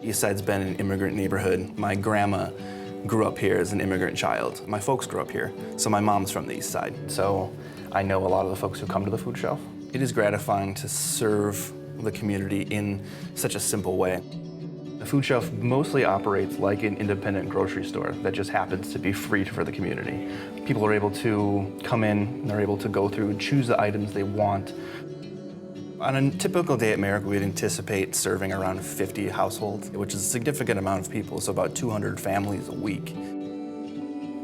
Eastside's been an immigrant neighborhood. My grandma grew up here as an immigrant child. My folks grew up here, so my mom's from the East Side. So I know a lot of the folks who come to the food shelf. It is gratifying to serve the community in such a simple way. The food shelf mostly operates like an independent grocery store that just happens to be free for the community. People are able to come in, and they're able to go through and choose the items they want. On a typical day at Merrick, we'd anticipate serving around 50 households, which is a significant amount of people, so about 200 families a week.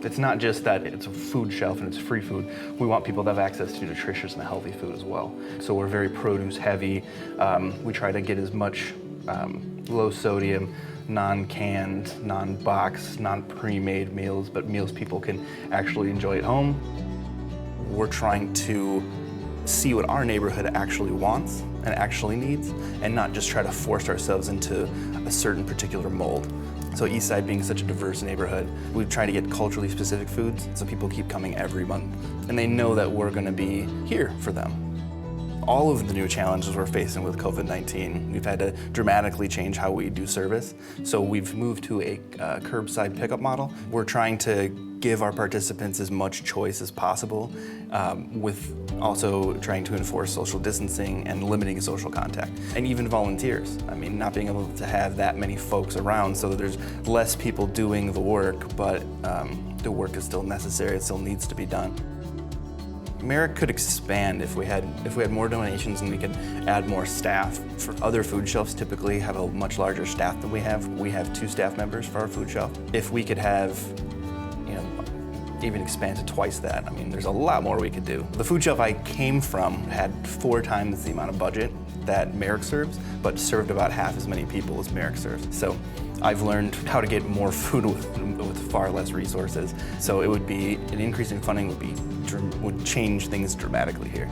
It's not just that it's a food shelf and it's free food. We want people to have access to nutritious and healthy food as well. So we're very produce heavy. We try to get as much low sodium, non-canned, non-boxed, non-pre-made meals, but meals people can actually enjoy at home. We're trying to see what our neighborhood actually wants and actually needs, and not just try to force ourselves into a certain particular mold. So Eastside being such a diverse neighborhood, we try to get culturally specific foods so people keep coming every month. And they know that we're gonna be here for them. All of the new challenges we're facing with COVID-19, we've had to dramatically change how we do service. So we've moved to a curbside pickup model. We're trying to give our participants as much choice as possible, with also trying to enforce social distancing and limiting social contact. And even volunteers. I mean, not being able to have that many folks around, so there's less people doing the work, but the work is still necessary, it still needs to be done. Merrick could expand if we had more donations and we could add more staff. For other food shelves typically have a much larger staff than we have. We have 2 staff members for our food shelf. If we could have, even expand to twice that, I mean, there's a lot more we could do. The food shelf I came from had 4 times the amount of budget that Merrick serves, but served about half as many people as Merrick serves. So I've learned how to get more food with far less resources. So it would be, an increase in funding would change things dramatically here.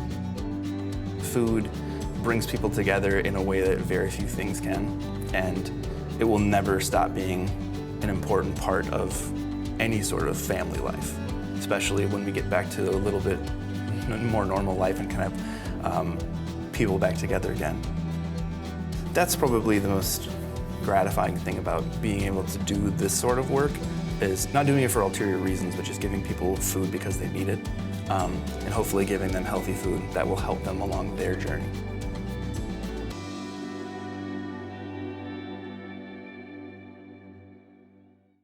Food brings people together in a way that very few things can, and it will never stop being an important part of any sort of family life, especially when we get back to a little bit more normal life and kind of people back together again. That's probably the most gratifying thing about being able to do this sort of work, is not doing it for ulterior reasons, but just giving people food because they need it, and hopefully giving them healthy food that will help them along their journey.